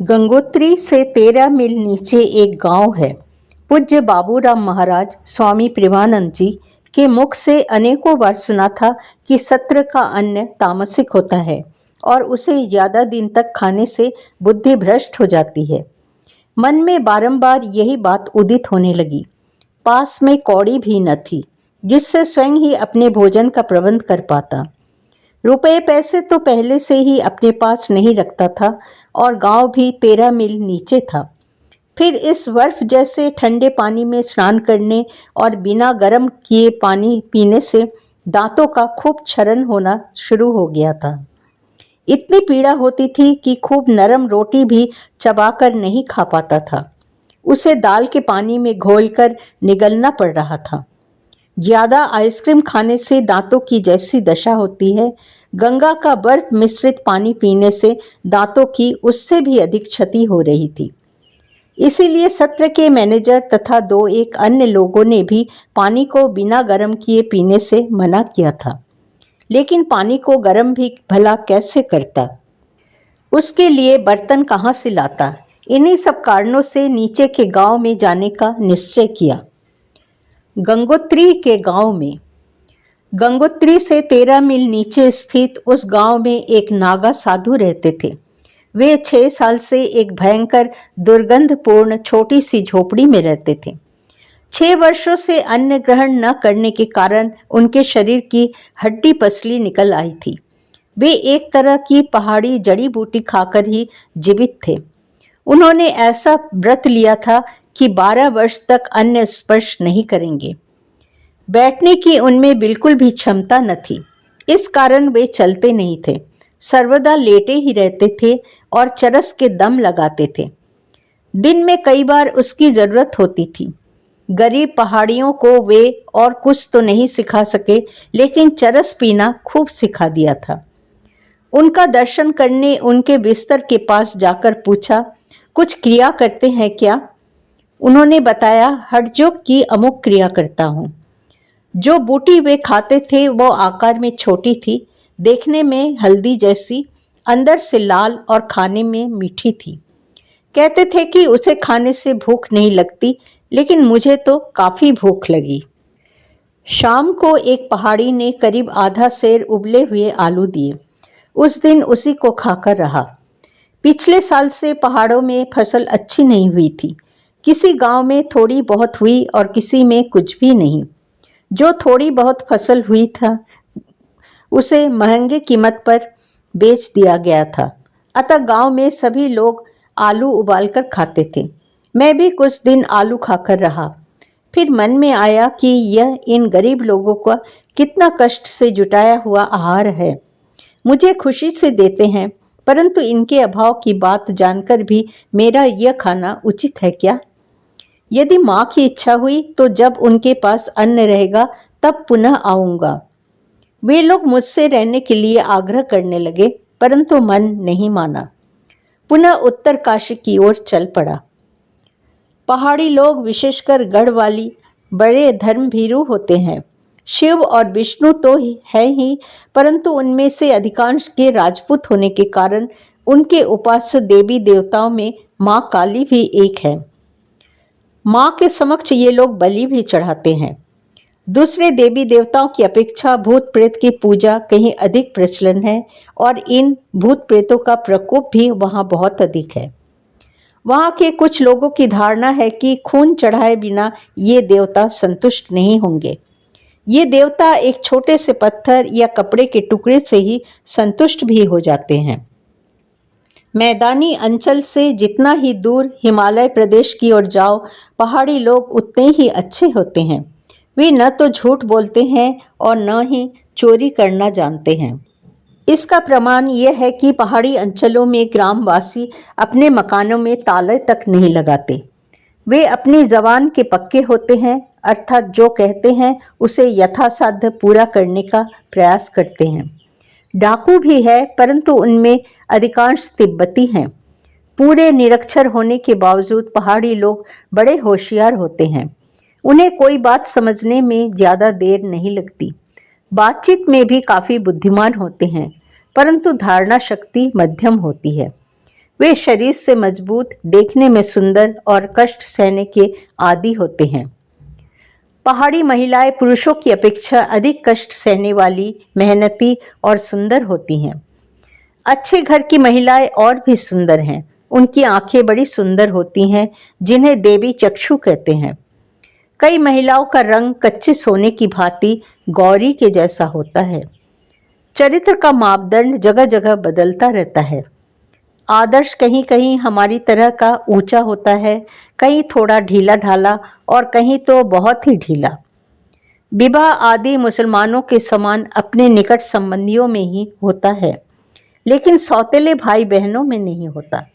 गंगोत्री से 13 मील नीचे एक गांव है। पूज्य बाबूराम महाराज स्वामी प्रेमानंद जी के मुख से अनेकों बार सुना था कि सत्र का अन्न तामसिक होता है और उसे ज्यादा दिन तक खाने से बुद्धि भ्रष्ट हो जाती है। मन में बारंबार यही बात उदित होने लगी। पास में कौड़ी भी न थी जिससे स्वयं ही अपने भोजन का प्रबंध कर पाता। रुपए पैसे तो पहले से ही अपने पास नहीं रखता था और गांव भी 13 मील नीचे था। फिर इस बर्फ जैसे ठंडे पानी में स्नान करने और बिना गर्म किए पानी पीने से दांतों का खूब क्षरण होना शुरू हो गया था। इतनी पीड़ा होती थी कि खूब नरम रोटी भी चबाकर नहीं खा पाता था। उसे दाल के पानी में घोलकर निगलना पड़ रहा था। ज्यादा आइसक्रीम खाने से दांतों की जैसी दशा होती है, गंगा का बर्फ मिश्रित पानी पीने से दांतों की उससे भी अधिक क्षति हो रही थी। इसीलिए सत्र के मैनेजर तथा 2-1 अन्य लोगों ने भी पानी को बिना गर्म किए पीने से मना किया था। लेकिन पानी को गर्म भी भला कैसे करता? उसके लिए बर्तन कहाँ से लाता? इन्हीं सब कारणों से नीचे के गांव में जाने का निश्चय किया। गंगोत्री के गांव में गंगोत्री से 13 मील नीचे स्थित उस गांव में एक नागा साधु रहते थे। वे 6 साल से एक भयंकर दुर्गंधपूर्ण छोटी सी झोपड़ी में रहते थे। 6 वर्षों से अन्न ग्रहण न करने के कारण उनके शरीर की हड्डी पसली निकल आई थी। वे एक तरह की पहाड़ी जड़ी बूटी खाकर ही जीवित थे। उन्होंने ऐसा व्रत लिया था कि 12 वर्ष तक अन्न स्पर्श नहीं करेंगे। बैठने की उनमें बिल्कुल भी क्षमता न थी। इस कारण वे चलते नहीं थे, सर्वदा लेटे ही रहते थे और चरस के दम लगाते थे। दिन में कई बार उसकी जरूरत होती थी। गरीब पहाड़ियों को वे और कुछ तो नहीं सिखा सके, लेकिन चरस पीना खूब सिखा दिया था। उनका दर्शन करने उनके बिस्तर के पास जाकर पूछा, कुछ क्रिया करते हैं क्या? उन्होंने बताया, हठयोग की अमुक क्रिया करता हूँ। जो बूटी वे खाते थे वो आकार में छोटी थी, देखने में हल्दी जैसी, अंदर से लाल और खाने में मीठी थी। कहते थे कि उसे खाने से भूख नहीं लगती, लेकिन मुझे तो काफी भूख लगी। शाम को एक पहाड़ी ने करीब आधा सेर उबले हुए आलू दिए। उस दिन उसी को खाकर रहा। पिछले साल से पहाड़ों में फसल अच्छी नहीं हुई थी। किसी गांव में थोड़ी बहुत हुई और किसी में कुछ भी नहीं। जो थोड़ी बहुत फसल हुई था उसे महंगे कीमत पर बेच दिया गया था। अतः गांव में सभी लोग आलू उबालकर खाते थे। मैं भी कुछ दिन आलू खाकर रहा। फिर मन में आया कि यह इन गरीब लोगों का कितना कष्ट से जुटाया हुआ आहार है। मुझे खुशी से देते हैं, परंतु इनके अभाव की बात जानकर भी मेरा यह खाना उचित है क्या? यदि माँ की इच्छा हुई तो जब उनके पास अन्न रहेगा तब पुनः आऊंगा। वे लोग मुझसे रहने के लिए आग्रह करने लगे, परंतु मन नहीं माना। पुनः उत्तर काशी की ओर चल पड़ा। पहाड़ी लोग, विशेषकर गढ़वाली, बड़े धर्मभीरू होते हैं। शिव और विष्णु तो है ही, परंतु उनमें से अधिकांश के राजपूत होने के कारण उनके उपास्य देवी देवताओं में माँ काली भी एक है। माँ के समक्ष ये लोग बलि भी चढ़ाते हैं। दूसरे देवी देवताओं की अपेक्षा भूत प्रेत की पूजा कहीं अधिक प्रचलन है और इन भूत प्रेतों का प्रकोप भी वहाँ बहुत अधिक है। वहाँ के कुछ लोगों की धारणा है कि खून चढ़ाए बिना ये देवता संतुष्ट नहीं होंगे। ये देवता एक छोटे से पत्थर या कपड़े के टुकड़े से ही संतुष्ट भी हो जाते हैं। मैदानी अंचल से जितना ही दूर हिमालय प्रदेश की ओर जाओ, पहाड़ी लोग उतने ही अच्छे होते हैं। वे न तो झूठ बोलते हैं और न ही चोरी करना जानते हैं। इसका प्रमाण यह है कि पहाड़ी अंचलों में ग्रामवासी अपने मकानों में ताले तक नहीं लगाते। वे अपनी जबान के पक्के होते हैं, अर्थात जो कहते हैं उसे यथासाध्य पूरा करने का प्रयास करते हैं। डाकू भी है, परंतु उनमें अधिकांश तिब्बती हैं। पूरे निरक्षर होने के बावजूद पहाड़ी लोग बड़े होशियार होते हैं। उन्हें कोई बात समझने में ज़्यादा देर नहीं लगती। बातचीत में भी काफ़ी बुद्धिमान होते हैं, परंतु धारणा शक्ति मध्यम होती है। वे शरीर से मजबूत, देखने में सुंदर और कष्ट सहने के आदी होते हैं। पहाड़ी महिलाएं पुरुषों की अपेक्षा अधिक कष्ट सहने वाली, मेहनती और सुंदर होती हैं। अच्छे घर की महिलाएं और भी सुंदर हैं। उनकी आंखें बड़ी सुंदर होती हैं, जिन्हें देवी चक्षु कहते हैं। कई महिलाओं का रंग कच्चे सोने की भांति गौरी के जैसा होता है। चरित्र का मापदंड जगह जगह बदलता रहता है। आदर्श कहीं कहीं हमारी तरह का ऊंचा होता है, कहीं थोड़ा ढीला ढाला और कहीं तो बहुत ही ढीला। विवाह आदि मुसलमानों के समान अपने निकट संबंधियों में ही होता है, लेकिन सौतेले भाई बहनों में नहीं होता।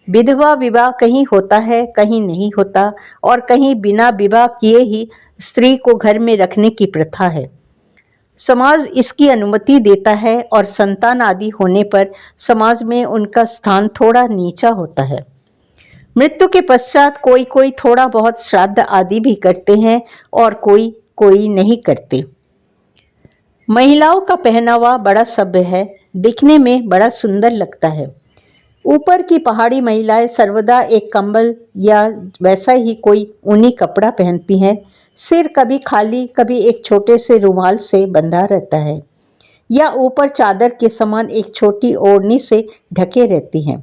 विधवा विवाह कहीं होता है, कहीं नहीं होता, और कहीं बिना विवाह किए ही स्त्री को घर में रखने की प्रथा है। समाज इसकी अनुमति देता है और संतान आदि होने पर समाज में उनका स्थान थोड़ा नीचा होता है। मृत्यु के पश्चात कोई कोई थोड़ा बहुत श्राद्ध आदि भी करते हैं और कोई कोई नहीं करते। महिलाओं का पहनावा बड़ा सभ्य है, दिखने में बड़ा सुंदर लगता है। ऊपर की पहाड़ी महिलाएं सर्वदा एक कंबल या वैसा ही कोई ऊनी कपड़ा पहनती हैं। सिर कभी खाली, कभी एक छोटे से रुमाल से बंधा रहता है, या ऊपर चादर के समान एक छोटी ओढ़नी से ढके रहती हैं।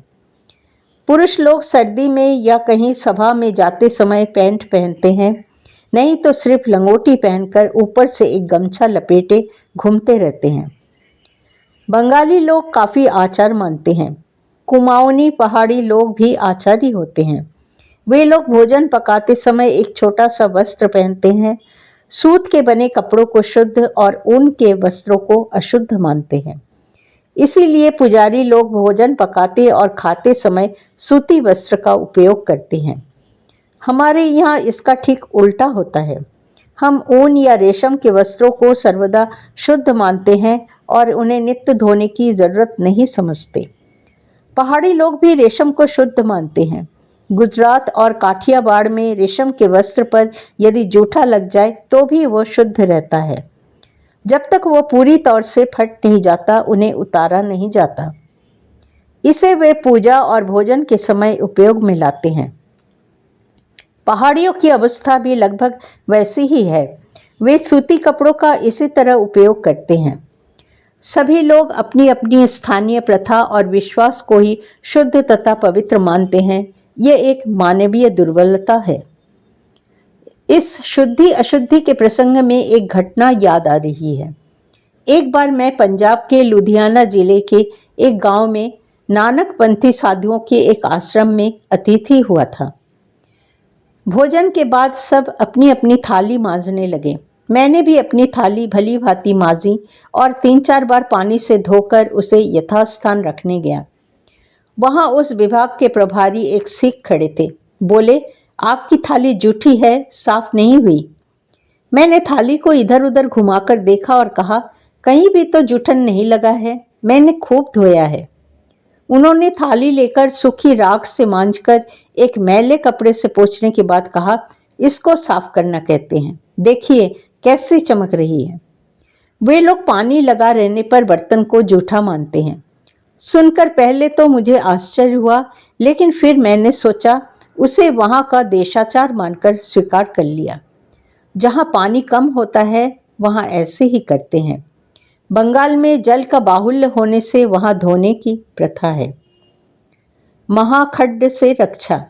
पुरुष लोग सर्दी में या कहीं सभा में जाते समय पैंट पहनते हैं, नहीं तो सिर्फ लंगोटी पहनकर ऊपर से एक गमछा लपेटे घूमते रहते हैं। बंगाली लोग काफी आचार मानते हैं। कुमाऊनी पहाड़ी लोग भी आचारी होते हैं। वे लोग भोजन पकाते समय एक छोटा सा वस्त्र पहनते हैं। सूत के बने कपड़ों को शुद्ध और ऊन के वस्त्रों को अशुद्ध मानते हैं। इसीलिए पुजारी लोग भोजन पकाते और खाते समय सूती वस्त्र का उपयोग करते हैं। हमारे यहाँ इसका ठीक उल्टा होता है। हम ऊन या रेशम के वस्त्रों को सर्वदा शुद्ध मानते हैं और उन्हें नित्य धोने की जरूरत नहीं समझते। पहाड़ी लोग भी रेशम को शुद्ध मानते हैं। गुजरात और काठियावाड़ में रेशम के वस्त्र पर यदि जूठा लग जाए तो भी वो शुद्ध रहता है। जब तक वो पूरी तौर से फट नहीं जाता, उन्हें उतारा नहीं जाता। इसे वे पूजा और भोजन के समय उपयोग में लाते हैं। पहाड़ियों की अवस्था भी लगभग वैसी ही है। वे सूती कपड़ों का इसी तरह उपयोग करते हैं। सभी लोग अपनी अपनी स्थानीय प्रथा और विश्वास को ही शुद्ध तथा पवित्र मानते हैं। ये एक मानवीय दुर्बलता है। इस शुद्धि अशुद्धि के प्रसंग में एक घटना याद आ रही है। एक बार मैं पंजाब के लुधियाना जिले के एक गांव में नानक पंथी साधुओं के एक आश्रम में अतिथि हुआ था। भोजन के बाद सब अपनी अपनी थाली मांजने लगे। मैंने भी अपनी थाली भली भांति मांजी और 3-4 बार पानी से धोकर उसे यथास्थान रखने गया। वहां उस विभाग के प्रभारी एक सिख खड़े थे। बोले, आपकी थाली जूठी है, साफ नहीं हुई। मैंने थाली को इधर उधर घुमाकर देखा और कहा, कहीं भी तो जूठन नहीं लगा है, मैंने खूब धोया है। उन्होंने थाली लेकर सूखी राख से मांजकर एक मैले कपड़े से पोंछने के बाद कहा, इसको साफ करना कहते हैं, देखिए कैसी चमक रही है। वे लोग पानी लगा रहने पर बर्तन को जूठा मानते हैं। सुनकर पहले तो मुझे आश्चर्य हुआ, लेकिन फिर मैंने सोचा उसे वहां का देशाचार मानकर स्वीकार कर लिया। जहां पानी कम होता है वहां ऐसे ही करते हैं। बंगाल में जल का बाहुल्य होने से वहां धोने की प्रथा है। महाखड्ड से रक्षा।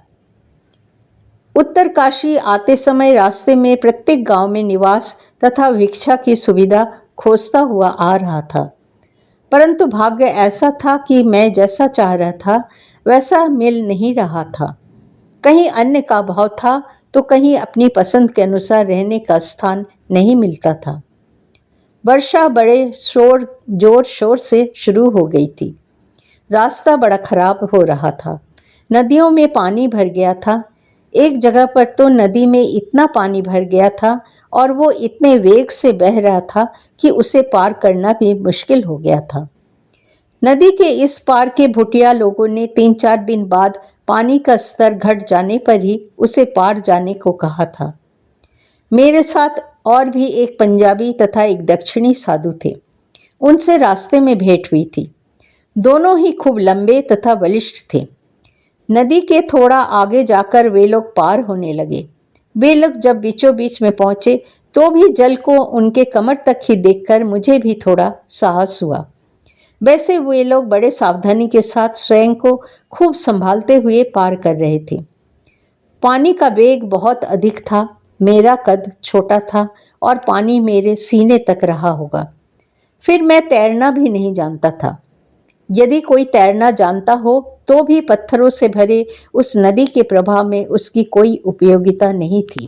उत्तरकाशी आते समय रास्ते में प्रत्येक गांव में निवास तथा भिक्षा की सुविधा खोजता हुआ आ रहा था, परंतु भाग्य ऐसा था कि मैं जैसा चाह रहा था वैसा मिल नहीं रहा था। कहीं अन्न का अभाव था तो कहीं अपनी पसंद के अनुसार रहने का स्थान नहीं मिलता था। वर्षा बड़े जोर शोर से शुरू हो गई थी। रास्ता बड़ा खराब हो रहा था। नदियों में पानी भर गया था। एक जगह पर तो नदी में इतना पानी भर गया था और वो इतने वेग से बह रहा था कि उसे पार करना भी मुश्किल हो गया था। नदी के इस पार के भुटिया लोगों ने 3-4 दिन बाद पानी का स्तर घट जाने पर ही उसे पार जाने को कहा था। मेरे साथ और भी एक पंजाबी तथा एक दक्षिणी साधु थे। उनसे रास्ते में भेंट हुई थी। दोनों ही खूब लंबे तथा बलिष्ठ थे। नदी के थोड़ा आगे जाकर वे लोग पार होने लगे। वे लोग जब बीचों बीच में पहुंचे तो भी जल को उनके कमर तक ही देखकर मुझे भी थोड़ा साहस हुआ। वैसे वे लोग बड़े सावधानी के साथ स्वयं को खूब संभालते हुए पार कर रहे थे। पानी का वेग बहुत अधिक था। मेरा कद छोटा था और पानी मेरे सीने तक रहा होगा। फिर मैं तैरना भी नहीं जानता था। यदि कोई तैरना जानता हो तो भी पत्थरों से भरे उस नदी के प्रवाह में उसकी कोई उपयोगिता नहीं थी।